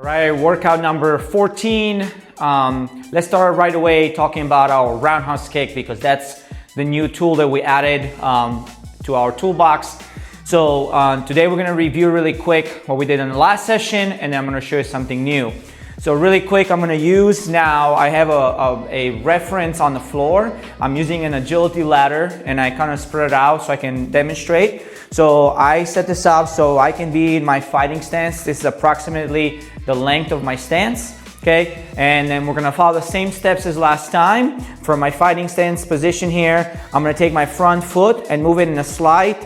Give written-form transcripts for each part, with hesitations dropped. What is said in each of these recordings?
All right, workout number 14. Let's start right away talking about our roundhouse kick because that's the new tool that we added to our toolbox. So today we're gonna review really quick what we did in the last session, and then I'm gonna show you something new. So really quick, I'm gonna use now, I have a reference on the floor. I'm using an agility ladder and I kind of spread it out so I can demonstrate. So I set this up so I can be in my fighting stance. This is approximately the length of my stance, okay? And then we're gonna follow the same steps as last time. From my fighting stance position here, I'm gonna take my front foot and move it in a slight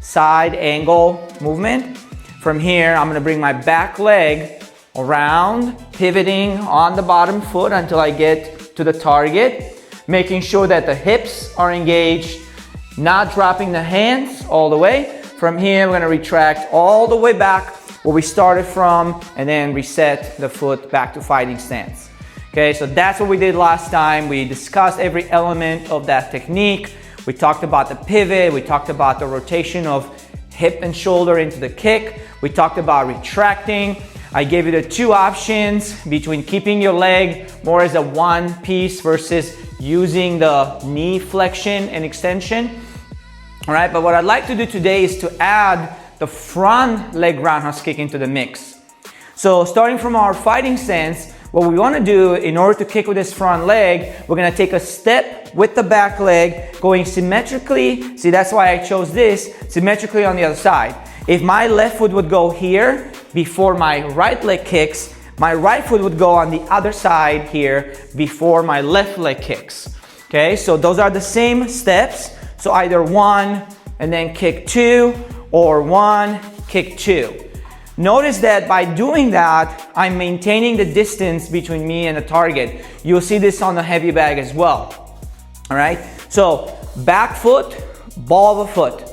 side angle movement. From here, I'm gonna bring my back leg around, pivoting on the bottom foot until I get to the target, making sure that the hips are engaged, not dropping the hands all the way. From here, I'm gonna retract all the way back where we started from and then reset the foot back to fighting stance. Okay, so that's what we did last time. We discussed every element of that technique. We talked about the pivot, we talked about the rotation of hip and shoulder into the kick. We talked about retracting. I gave you the two options between keeping your leg more as a one piece versus using the knee flexion and extension. All right, but what I'd like to do today is to add the front leg roundhouse kick into the mix. So starting from our fighting stance, what we want to do in order to kick with this front leg, we're going to take a step with the back leg going symmetrically. See, that's why I chose this, symmetrically on the other side. If my left foot would go here before my right leg kicks, my right foot would go on the other side here before my left leg kicks. Okay, so those are the same steps. So either one and then kick two, or one, kick two. Notice that by doing that, I'm maintaining the distance between me and the target. You'll see this on the heavy bag as well. All right, so back foot, ball of a foot.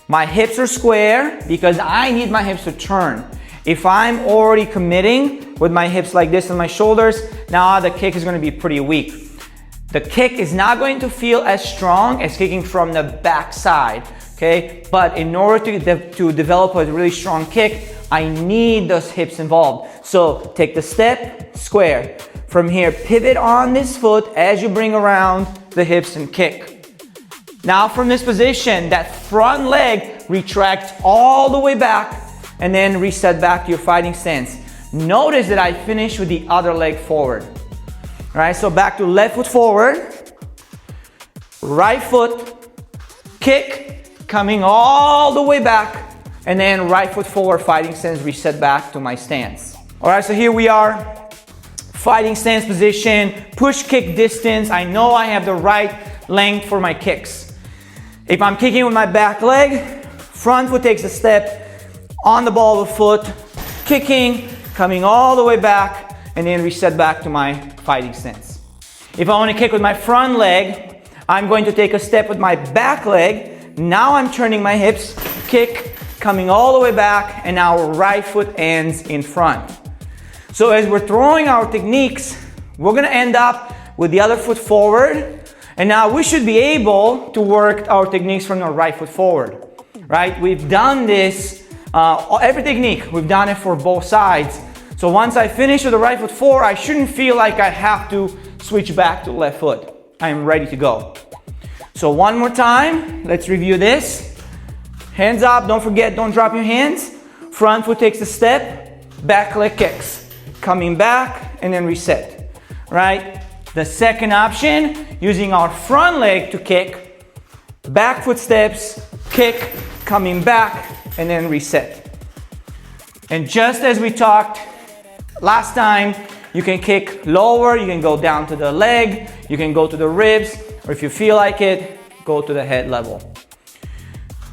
My hips are square because I need my hips to turn. If I'm already committing with my hips like this and my shoulders, now the kick is going to be pretty weak. The kick is not going to feel as strong as kicking from the back side, okay? But in order to develop a really strong kick, I need those hips involved. So take the step, square. From here, pivot on this foot as you bring around the hips and kick. Now from this position, that front leg retracts all the way back and then reset back to your fighting stance. Notice that I finish with the other leg forward. All right, so back to left foot forward, right foot, kick, coming all the way back, and then right foot forward, fighting stance, reset back to my stance. All right, so here we are, fighting stance position, push kick distance. I know I have the right length for my kicks. If I'm kicking with my back leg, front foot takes a step on the ball of the foot, kicking, coming all the way back, and then reset back to my fighting stance. If I want to kick with my front leg, I'm going to take a step with my back leg. Now I'm turning my hips, kick, coming all the way back, and now right foot ends in front. So as we're throwing our techniques, we're going to end up with the other foot forward, and now we should be able to work our techniques from the right foot forward, right? We've done this, every technique, we've done it for both sides. So once I finish with the right foot forward, I shouldn't feel like I have to switch back to left foot. I am ready to go. So one more time, let's review this. Hands up, don't forget, don't drop your hands. Front foot takes a step, back leg kicks. Coming back and then reset, right? The second option, using our front leg to kick, back foot steps, kick, coming back and then reset. And just as we talked last time, you can kick lower, you can go down to the leg, you can go to the ribs, or if you feel like it, go to the head level.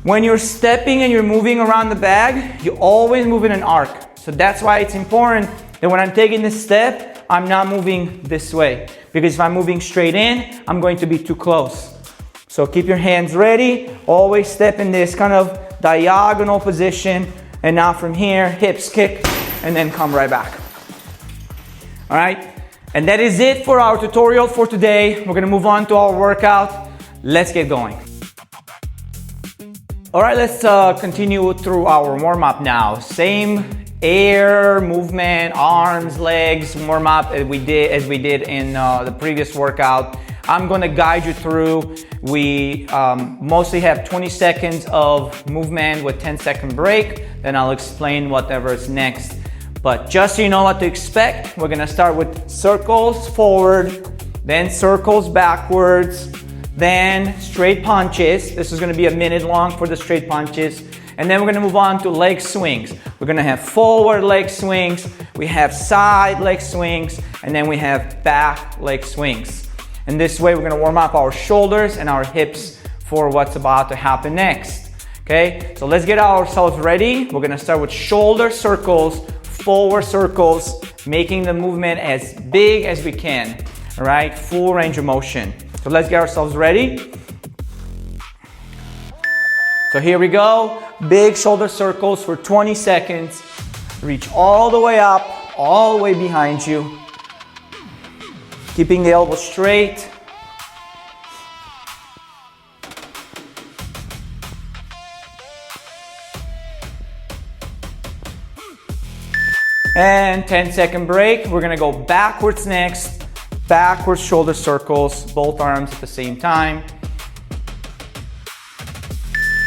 When you're stepping and you're moving around the bag, you always move in an arc. So that's why it's important that when I'm taking this step, I'm not moving this way. Because if I'm moving straight in, I'm going to be too close. So keep your hands ready, always step in this kind of diagonal position. And now from here, hips kick, and then come right back. All right, and that is it for our tutorial for today. We're gonna move on to our workout. Let's get going. All right, let's continue through our warm-up now. Same air movement, arms, legs, warm up as we did in the previous workout. I'm gonna guide you through. We mostly have 20 seconds of movement with 10-second break. Then I'll explain whatever is next. But just so you know what to expect, we're gonna start with circles forward, then circles backwards, then straight punches. This is gonna be a minute long for the straight punches. And then we're gonna move on to leg swings. We're gonna have forward leg swings, we have side leg swings, and then we have back leg swings. And this way we're gonna warm up our shoulders and our hips for what's about to happen next. Okay, so let's get ourselves ready. We're gonna start with shoulder circles, forward circles, making the movement as big as we can. All right, full range of motion. So let's get ourselves ready. So here we go. Big shoulder circles for 20 seconds. Reach all the way up, all the way behind you. Keeping the elbow straight. And 10-second break. We're gonna go backwards next. Backwards shoulder circles, both arms at the same time.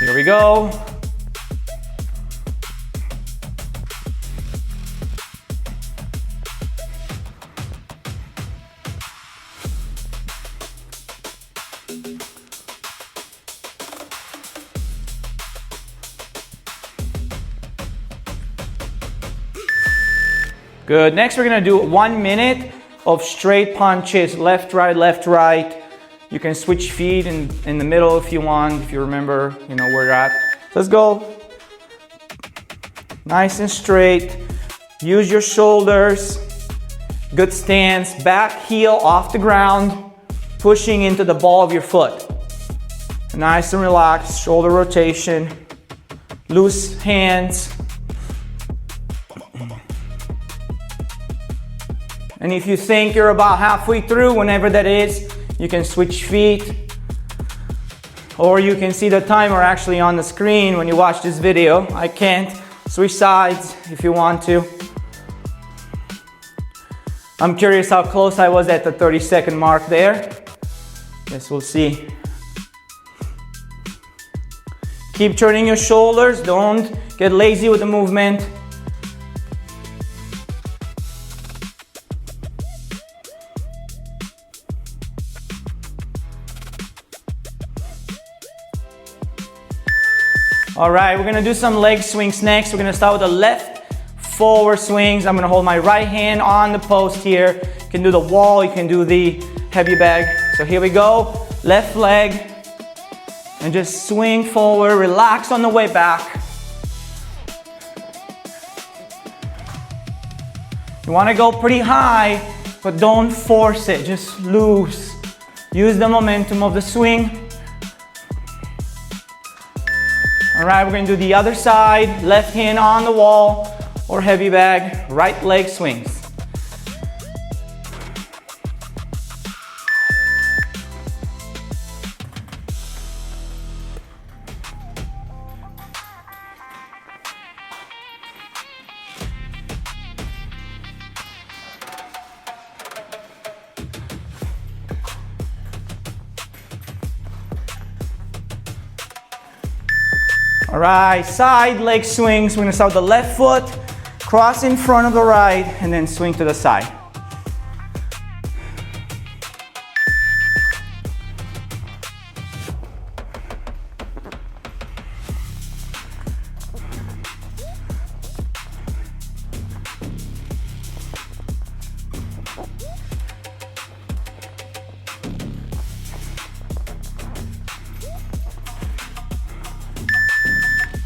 Here we go. Good. Next, we're gonna do 1 minute of straight punches, left, right. You can switch feet in the middle if you want, if you remember, you know, where you're at. Let's go. Nice and straight. Use your shoulders. Good stance. Back heel off the ground, pushing into the ball of your foot. Nice and relaxed. Shoulder rotation. Loose hands. And if you think you're about halfway through, whenever that is, you can switch feet, or you can see the timer actually on the screen when you watch this video. I can't. Switch sides if you want to. I'm curious how close I was at the 30-second mark there. Guess we'll see. Keep turning your shoulders. Don't get lazy with the movement. All right, we're gonna do some leg swings next. We're gonna start with the left forward swings. I'm gonna hold my right hand on the post here. You can do the wall, you can do the heavy bag. So here we go, left leg, and just swing forward, relax on the way back. You wanna go pretty high, but don't force it, just loose. Use the momentum of the swing. All right, we're gonna do the other side, left hand on the wall or heavy bag, right leg swings. All right, side leg swings. We're gonna start with the left foot, cross in front of the right, and then swing to the side.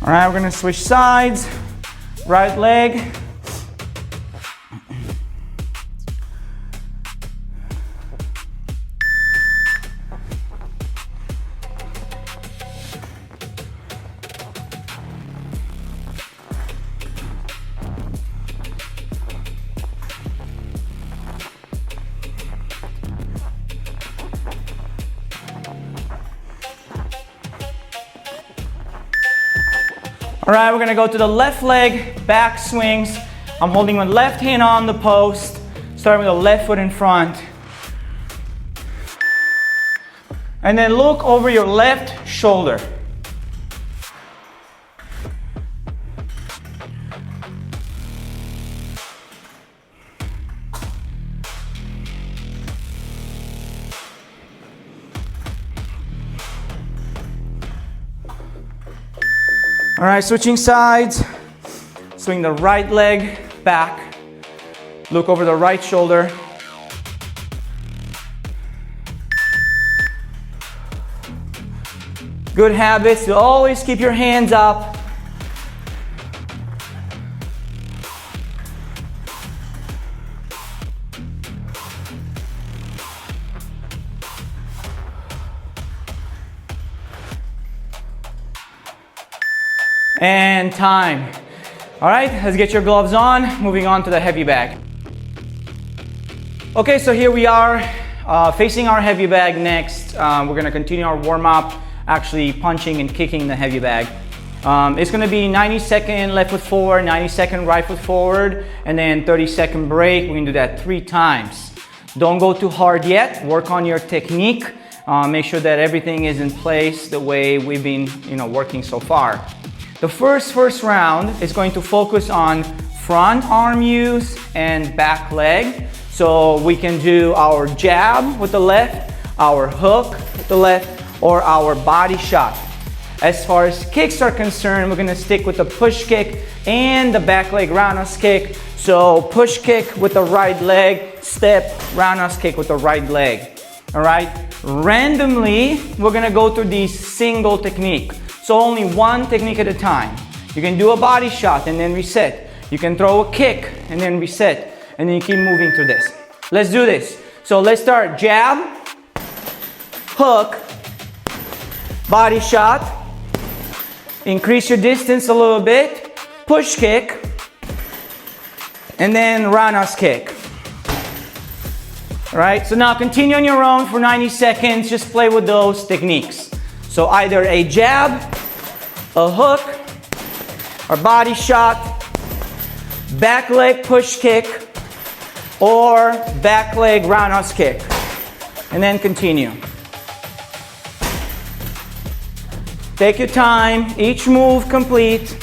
All right, we're gonna switch sides, right leg. All All right, we're gonna go to the left leg, back swings. I'm holding my left hand on the post, starting with the left foot in front. And then look over your left shoulder. All right, switching sides. Swing the right leg back. Look over the right shoulder. Good habits to always keep your hands up. And time. All right, let's get your gloves on. Moving on to the heavy bag. Okay, so here we are facing our heavy bag next. We're gonna continue our warm up, actually punching and kicking the heavy bag. It's gonna be 90-second left foot forward, 90-second right foot forward, and then 30-second break. We're gonna do that 3 times. Don't go too hard yet. Work on your technique. Make sure that everything is in place the way we've been working so far. The first round is going to focus on front arm use and back leg. So we can do our jab with the left, our hook with the left, or our body shot. As far as kicks are concerned, we're gonna stick with the push kick and the back leg roundhouse kick. So push kick with the right leg, step, roundhouse kick with the right leg. All right? Randomly, we're gonna go through these single technique. So only one technique at a time. You can do a body shot and then reset. You can throw a kick and then reset. And then you keep moving through this. Let's do this. So let's start jab, hook, body shot. Increase your distance a little bit. Push kick. And then roundhouse kick. All right, so now continue on your own for 90 seconds. Just play with those techniques. So either a jab, a hook, or body shot, back leg push kick, or back leg roundhouse kick. And then continue. Take your time, each move complete.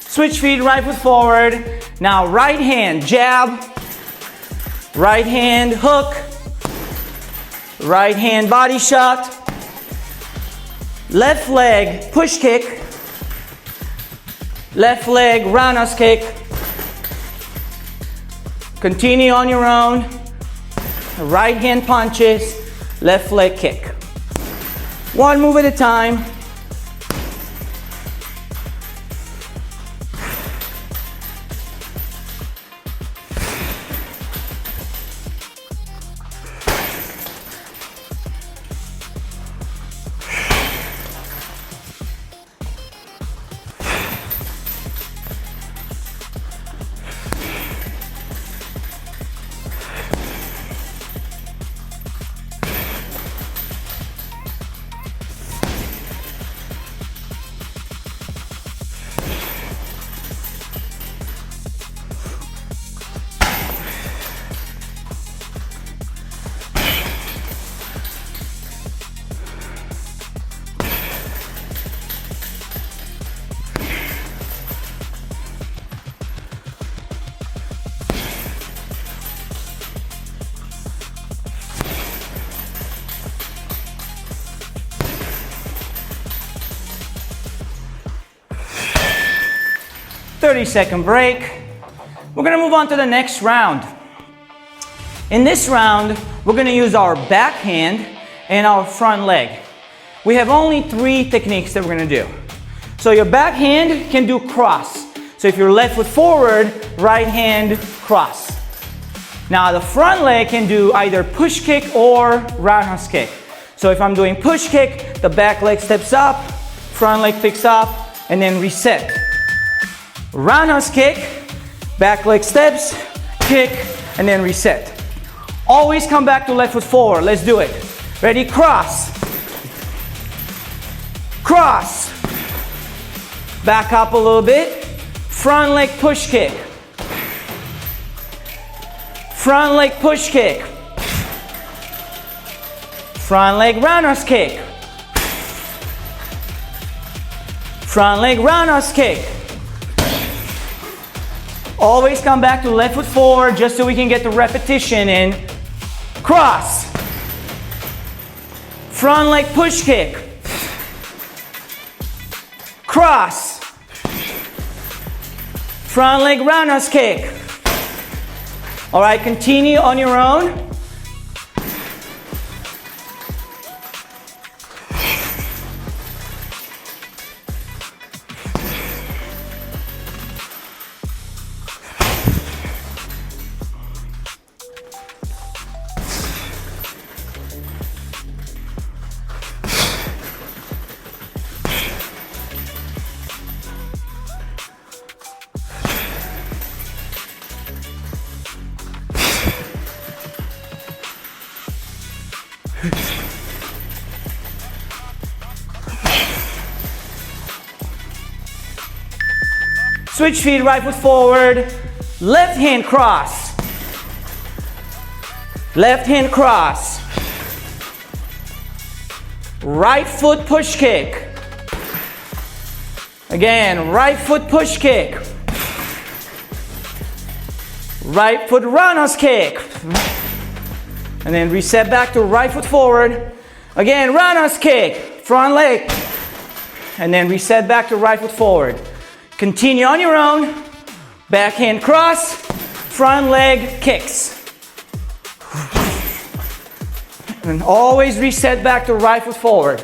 Switch feet, right foot forward. Now right hand jab, right hand hook, right hand body shot, left leg push kick, left leg roundhouse kick. Continue on your own. Right hand punches, left leg kick. One move at a time. 30-second break. We're gonna move on to the next round. In this round, we're gonna use our back hand and our front leg. We have only 3 techniques that we're gonna do. So your back hand can do cross. So if you're left foot forward, right hand cross. Now the front leg can do either push kick or roundhouse kick. So if I'm doing push kick, the back leg steps up, front leg picks up, and then reset. Roundhouse kick, back leg steps, kick, and then reset. Always come back to left foot forward. Let's do it. Ready? Cross. Cross. Back up a little bit. Front leg push kick. Front leg push kick. Front leg roundhouse kick. Front leg roundhouse kick. Always come back to left foot forward just so we can get the repetition in. Cross. Front leg push kick. Cross. Front leg roundhouse kick. All right, continue on your own. Switch feet, right foot forward, left hand cross. Left hand cross. Right foot push kick. Again, right foot push kick. Right foot roundhouse kick. And then reset back to right foot forward. Again, roundhouse kick, front leg. And then reset back to right foot forward. Continue on your own. Backhand cross, front leg kicks. And always reset back to right foot forward.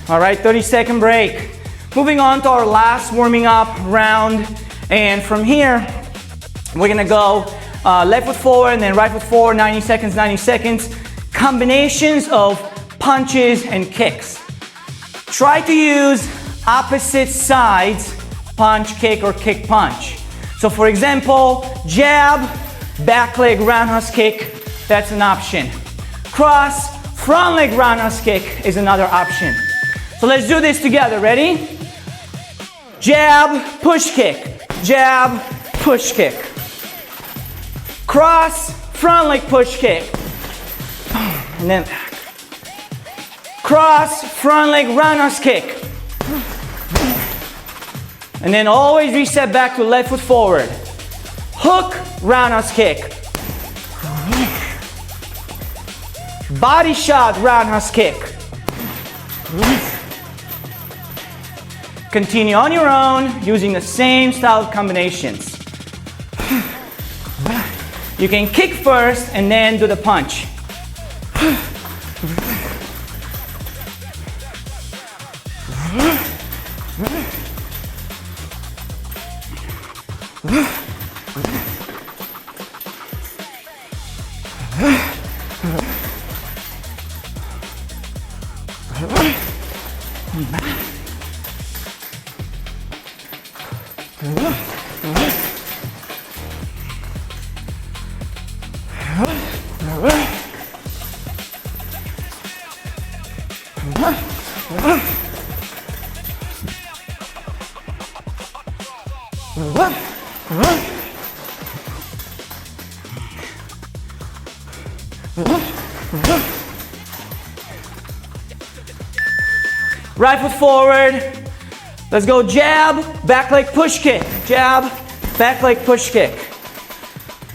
All right, 30-second break. Moving on to our last warming up round. And from here, we're gonna go left foot forward and then right foot forward, 90 seconds, 90 seconds. Combinations of punches and kicks. Try to use opposite sides, punch, kick, or kick, punch. So for example, jab, back leg roundhouse kick, that's an option. Cross, front leg roundhouse kick is another option. So let's do this together, ready? Jab, push kick, jab, push kick. Cross, front leg push kick. And then back. Cross, front leg roundhouse kick. And then always reset back to left foot forward. Hook, roundhouse kick. Body shot, roundhouse kick. Continue on your own using the same style of combinations. You can kick first and then do the punch. Right foot forward. Let's go jab, back leg push kick. Jab, back leg push kick.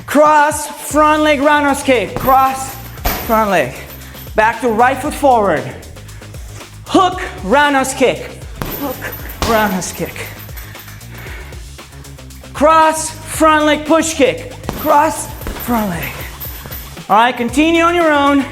Cross, front leg roundhouse kick. Cross, front leg. Back to right foot forward. Hook, roundhouse kick. Hook, roundhouse kick. Cross, front leg push kick. Cross, front leg. All right, continue on your own.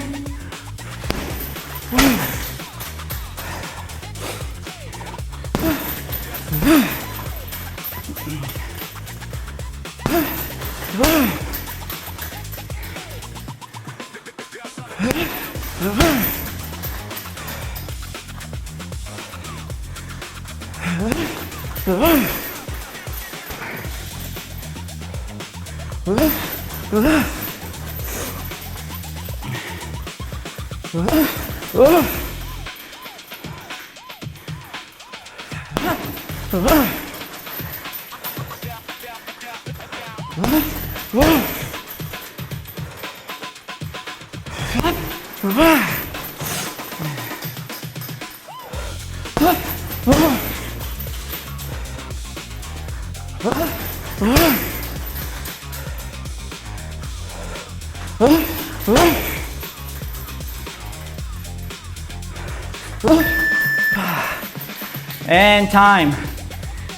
And time.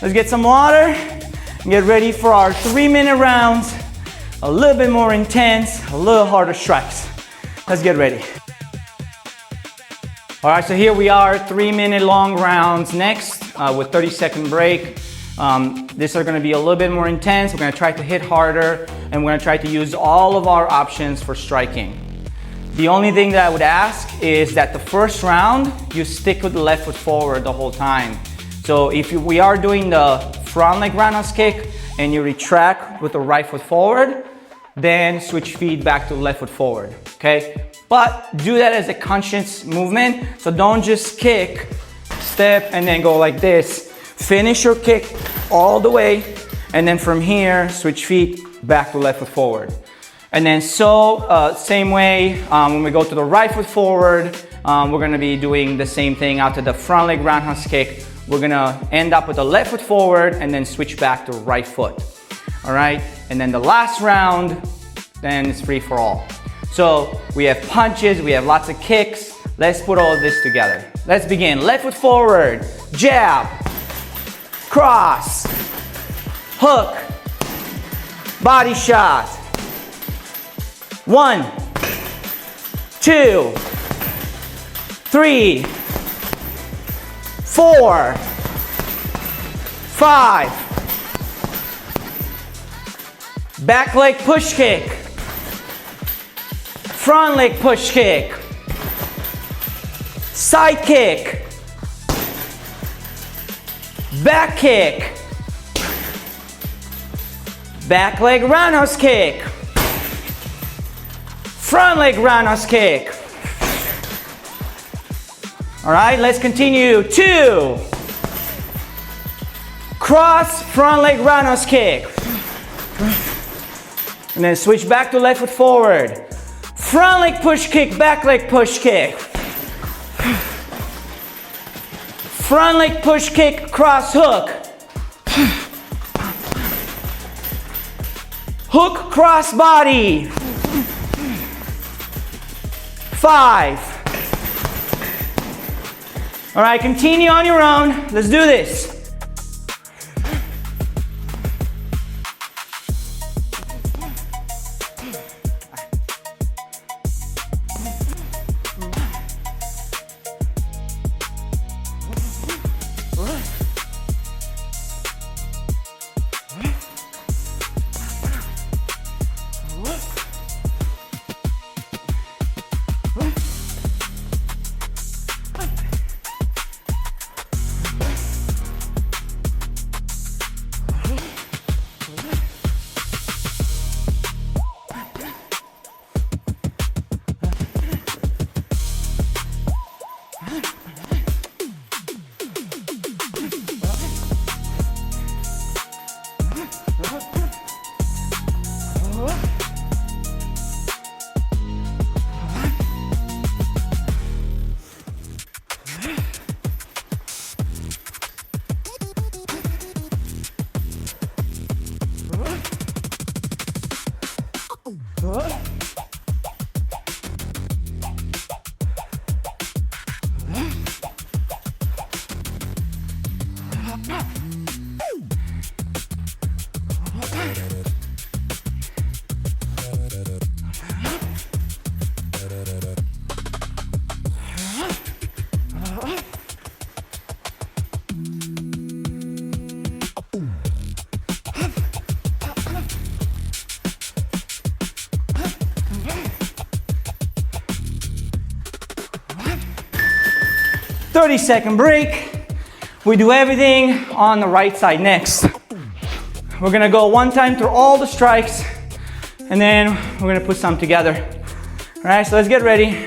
Let's get some water and get ready for our 3-minute rounds. A little bit more intense, a little harder strikes. Let's get ready. All right, so here we are, 3-minute long rounds next with 30-second break. These are gonna be a little bit more intense. We're gonna try to hit harder and we're gonna try to use all of our options for striking. The only thing that I would ask is that the first round, you stick with the left foot forward the whole time. So if we are doing the front leg roundhouse kick and you retract with the right foot forward, then switch feet back to left foot forward, okay? But do that as a conscious movement. So don't just kick, step, and then go like this. Finish your kick all the way, and then from here, switch feet back to left foot forward. And then same way, when we go to the right foot forward, we're gonna be doing the same thing after the front leg roundhouse kick. We're gonna end up with the left foot forward and then switch back to right foot. All right, and then the last round, then it's free for all. So we have punches, we have lots of kicks. Let's put all of this together. Let's begin. Left foot forward, jab, cross, hook, body shot. 1, 2, 3, 4, 5. Back leg push kick. Front leg push kick. Side kick. Back kick. Back leg roundhouse kick. Front leg roundhouse kick. All right, let's continue. 2. Cross, front leg roundhouse kick. And then switch back to left foot forward. Front leg push kick, back leg push kick. Front leg push kick, cross hook. Hook, cross body. 5. All right, continue on your own. Let's do this. 30-second break. We do everything on the right side next. We're gonna go one time through all the strikes, and then we're gonna put some together. All right, so let's get ready.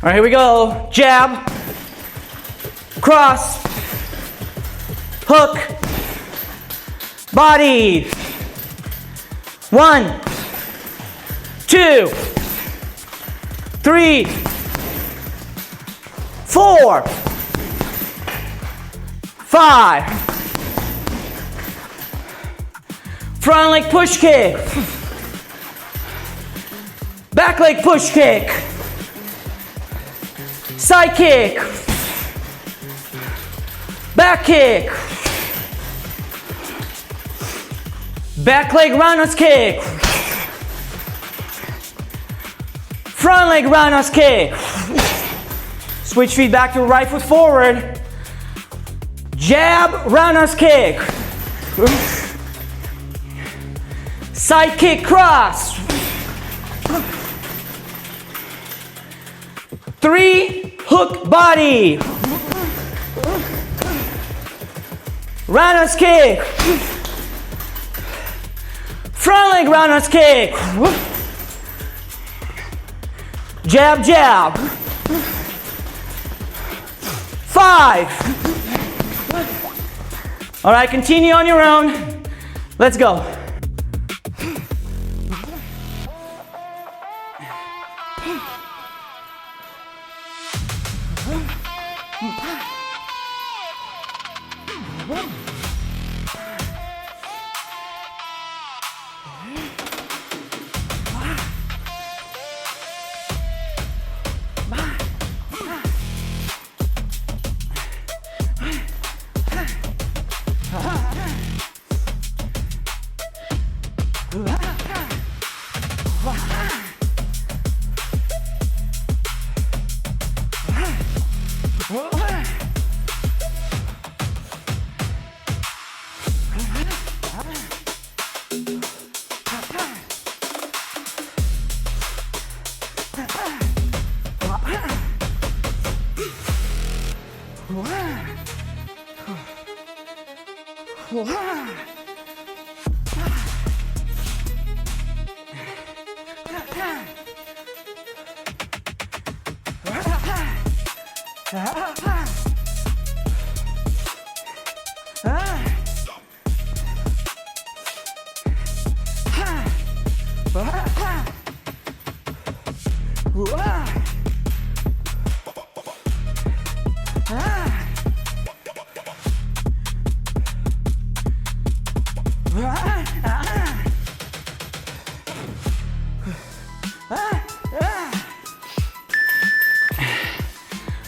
All right, here we go. Jab, cross, hook, body. 1, 2, 3, 4, 5. Front leg push kick. Back leg push kick. Side kick. Back kick. Back leg roundhouse kick. Front leg roundhouse kick. Switch feet back to right foot forward. Jab, roundhouse kick. Side kick cross. 3, hook body. Roundhouse kick. Front leg roundhouse kick. Jab, jab. 5. All right, continue on your own. Let's go.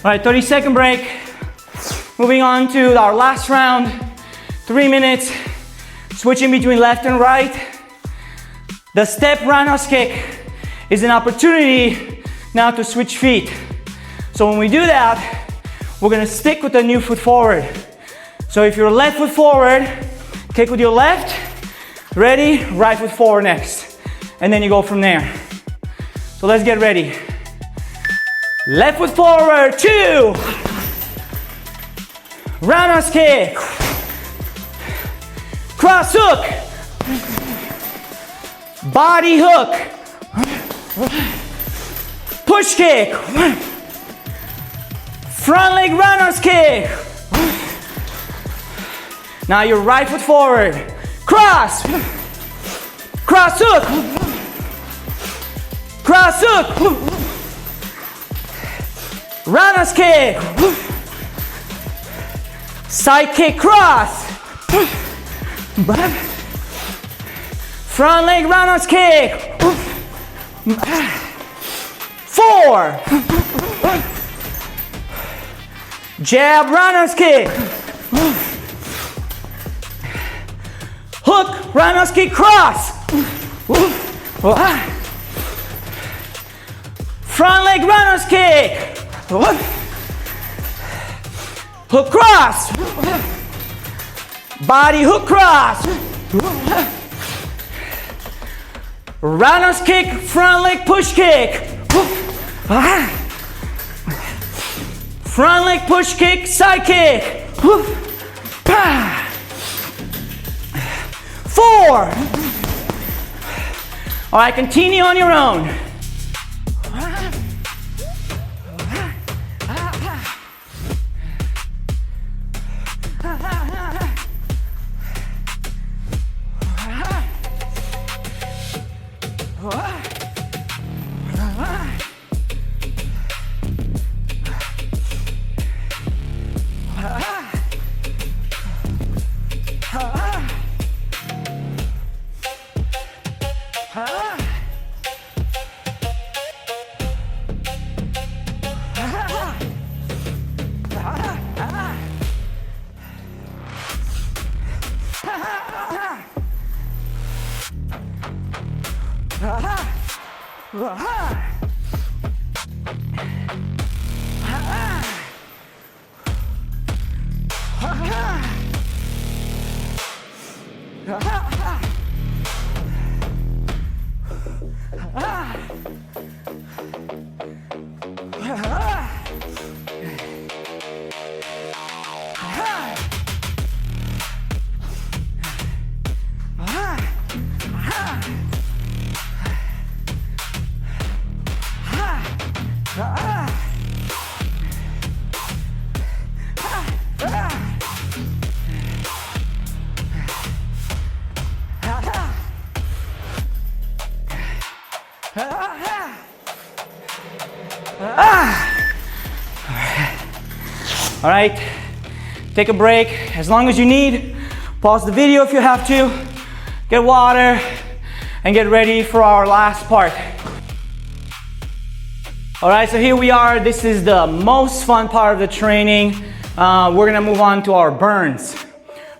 All right, 30-second break. Moving on to our last round, 3 minutes. Switching between left and right. The step roundhouse kick is an opportunity now to switch feet. So when we do that, we're gonna stick with the new foot forward. So if you're left foot forward, kick with your left, ready, right foot forward next. And then you go from there. So let's get ready. Left foot forward, 2. Roundhouse kick. Cross hook. Body hook. Push kick. Front leg roundhouse kick. Now your right foot forward. Cross. Cross hook. Cross hook. Roundhouse kick. Side kick cross. Front leg roundhouse kick. 4. Jab roundhouse kick. Hook roundhouse kick cross. Front leg roundhouse kick. Hook cross. Body hook cross. Roundhouse kick, front leg push kick. Front leg push kick, side kick. 4. All right, continue on your own. All right, take a break as long as you need. Pause the video if you have to. Get water and get ready for our last part. All right, so here we are. This is the most fun part of the training. We're gonna move on to our burns.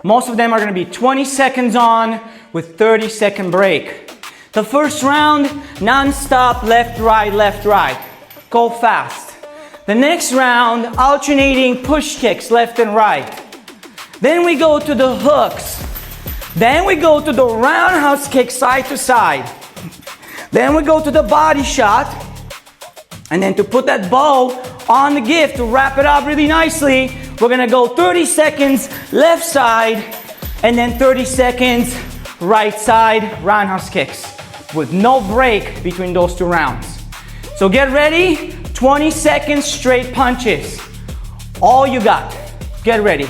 Most of them are gonna be 20 seconds on with 30-second break. The first round, non-stop, left, right. Go fast. The next round, alternating push kicks left and right. Then we go to the hooks. Then we go to the roundhouse kick side to side. Then we go to the body shot. And then to put that bow on the gift, to wrap it up really nicely, we're gonna go 30 seconds left side and then 30 seconds right side roundhouse kicks with no break between those 2 rounds. So get ready, 20 seconds straight punches. All you got. Get ready.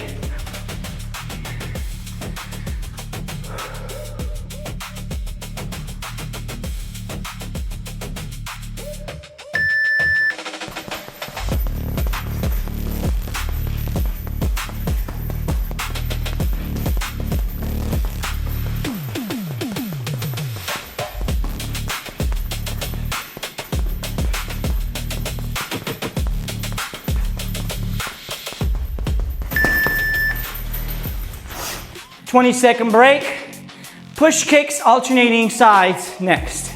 Second break. Push kicks, alternating sides next.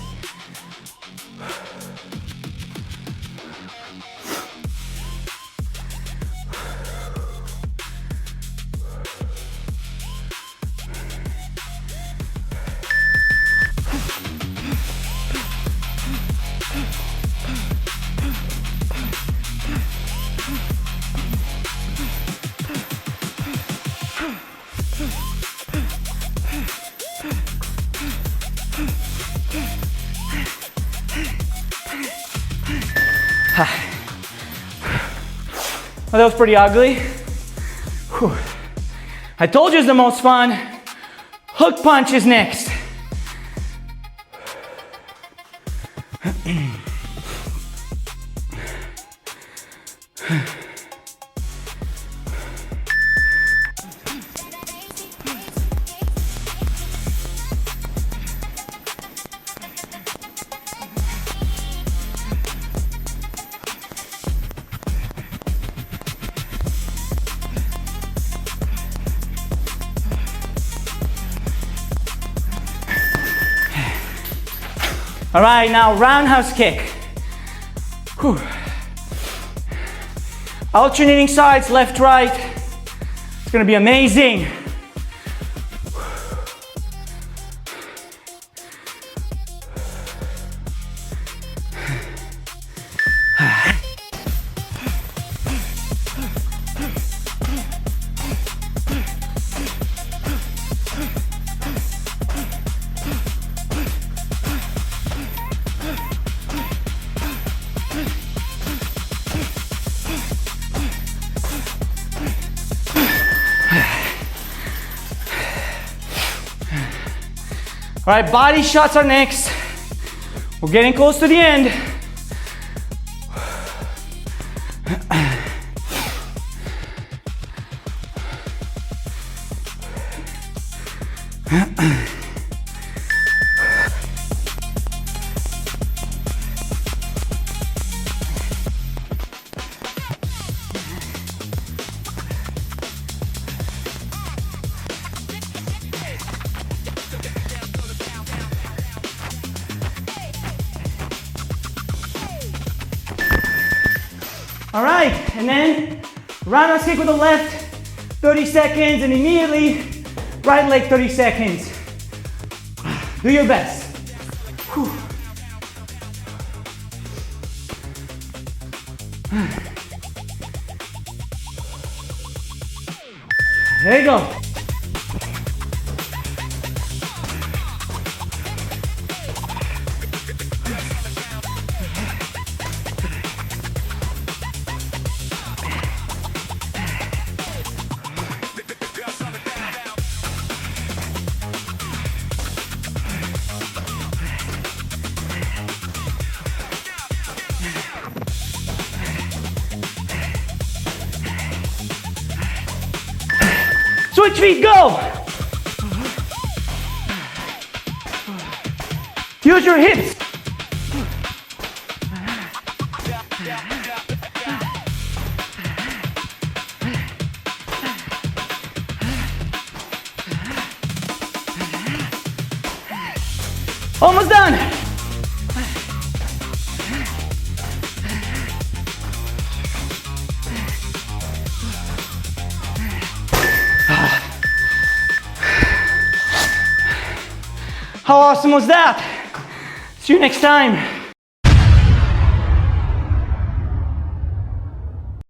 Well, that was pretty ugly. Whew. I told you it's the most fun. Hook punch is next. All right, now roundhouse kick. Whew. Alternating sides, left, right. It's gonna be amazing. All right, body shots are next. We're getting close to the end. All right, and then roundhouse kick with the left, 30 seconds, and immediately right leg 30 seconds. Do your best. Whew. There you go. Switch feet, go! Use your hips. Almost done. How awesome was that? See you next time.